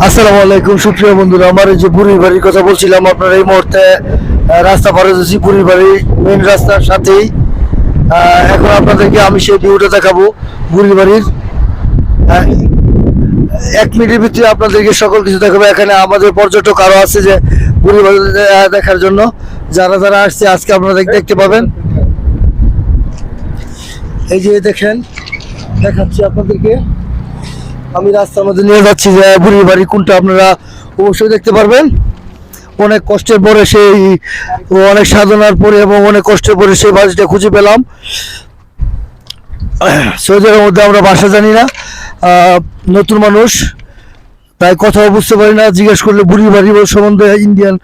আসসালামু আলাইকুম সুপ্রিয় বন্ধুরা, আমার এই যে বুড়ির বাড়ির কথা বলছিলাম, আপনারা এই মুহূর্তে রাস্তা পার হয়েছি বুড়ির বাড়ি মেন রাস্তার সাথেই। এখন আপনাদেরকে আমি সেই ভিউটা দেখাবো বুড়ির বাড়ির। 1 মিনিটের ভিতরে আপনাদেরকে সকল কিছু দেখাবো। এখানে আমাদের পর্যটক আরো আছে যে বুড়ির বাড়ি দেখার জন্য, যারা যারা আসছে আজকে আপনারা দেখতে পাবেন। এই যে দেখেন, দেখাচ্ছি আপনাদেরকে, আমি রাস্তার মধ্যে নিয়ে যাচ্ছি যে বুড়ির বাড়ি কোনটা আপনারা অবশ্যই দেখতে পারবেন। অনেক কষ্টের পরে সেই অনেক সাধনার পরে এবং অনেক কষ্টের পরে সেই বাড়িটা খুঁজে পেলাম। সৌদির মধ্যে আমরা ভাষা জানি না, নতুন মানুষ, তাই কথাও বুঝতে পারি না। জিজ্ঞেস করলে বুড়ির বাড়ি সম্বন্ধে ইন্ডিয়ান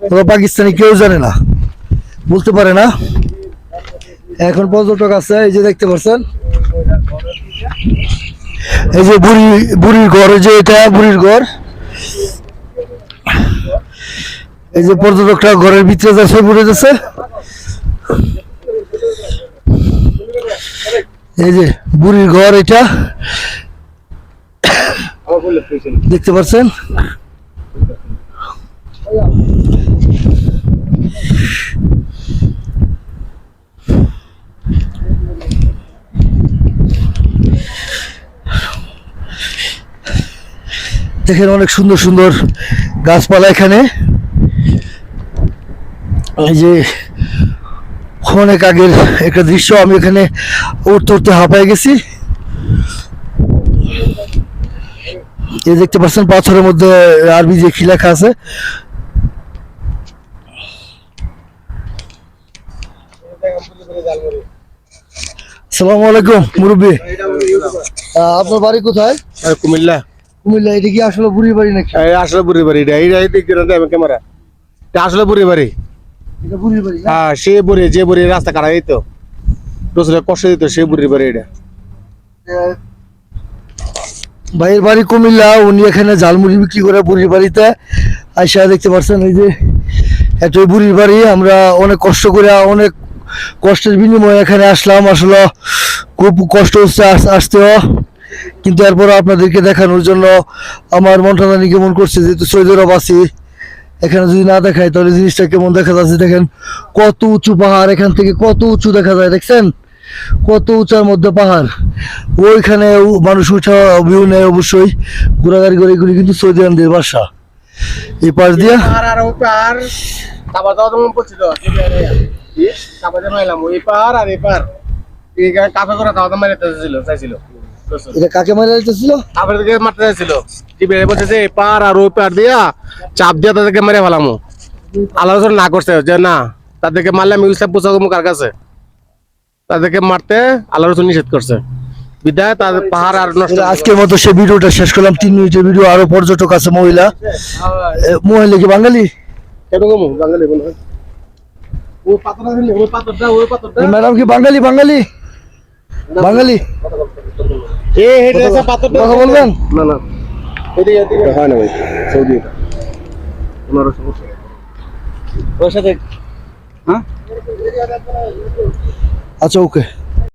অথবা পাকিস্তানি কেউ জানে না, বলতে পারে না। এখন পর্যটক আছে, এই যে দেখতে পাচ্ছেন, এই যে বুড়ির ঘর, যে এটা বুড়ির ঘর। এই যে পর্যটকটা ঘরের ভিতরে যাচ্ছে, বুড়ে যাচ্ছে। এই যে বুড়ির ঘর, এটা দেখতে পাচ্ছেন। দেখেন অনেক সুন্দর সুন্দর গাছপালা এখানে। এই যে অনেক আগের একটা দৃশ্য, আমি এখানে উঠতে উঠতে হাঁপায় গেছি। এই দেখতে পাচ্ছেন পাথরের মধ্যে আরবি যে কি লেখা আছে। আসসালামু আলাইকুম মুরব্বী, আপনার বাড়ি কোথায়? কুমিল্লা। কুমিল্লা। এটা কি আসলে বুড়ির বাড়ি নাকি? আসলে বুড়ির বাড়ি, ক্যামেরা আসলে বুড়ির বাড়ি। এটা বুড়ির বাড়ি না? হ্যাঁ, সে বুড়ি, যে বুড়ি রাস্তা কাটা দিত, রসুলের কষ্ট দিত, সে বুড়ির বাড়ি এটা। ভাইয়ের বাড়ি কুমিল্লা, উনি এখানে ঝালমুড়ি বিক্রি করে বুড়ির বাড়িতে আইসা দেখতে পাচ্ছেন। এই যে এতই বুড়ির বাড়ি, আমরা অনেক কষ্ট করে, অনেক কষ্টের বিনিময়ে এখানে আসলাম। আসলে খুব কষ্ট হচ্ছে আসতেও, কিন্তু এরপর আপনাদেরকে দেখানোর জন্য আমার মনটা জানি কেমন করছে। যেহেতু সৌদি আরব আছি, এখানে যদি না দেখায় তাহলে জিনিসটা কেমন দেখা যাচ্ছে। দেখেন কত উঁচু পাহাড়, এখান থেকে কত উঁচু দেখা যায়, দেখছেন কত উঁচার মধ্যে পাহাড়। ওইখানে মানুষ উঠা ভিউ নেয় অবশ্যই, ঘোরাঘুরি করে। এগুলি কিন্তু সৌদি আরবের বাসা। এই পাশ দিয়া এটা কাকে মারা যাইতেছিল? মারতে চাইছিল, বলছে এপার আর ওই পার দিয়া চাপ দিয়া তাদেরকে মেরে ফেলামো। আল্লাহ না করছে যে না, তাদেরকে মারলে আমি পোষাবো কার কাছে, তাদেরকে মারতে আল্লাহ রসুল নিষেধ করছে, বিদায় তাদের পাহাড় আর নষ্ট। আজকের মতো সে ভিডিওটা শেষ করলাম, 3 মিনিটের ভিডিও। আরো পর্যটক আছে, মহিলা। মহিলা কি বাঙালি? বাঙালি ম্যাডাম কি বাঙালি? বাঙালি বাঙালি কথা বলবেন না? না, হয় না ভাই, সৌদি ওনারও সমস্যা ওর সাথে। হ্যাঁ, আচ্ছা, ওকে।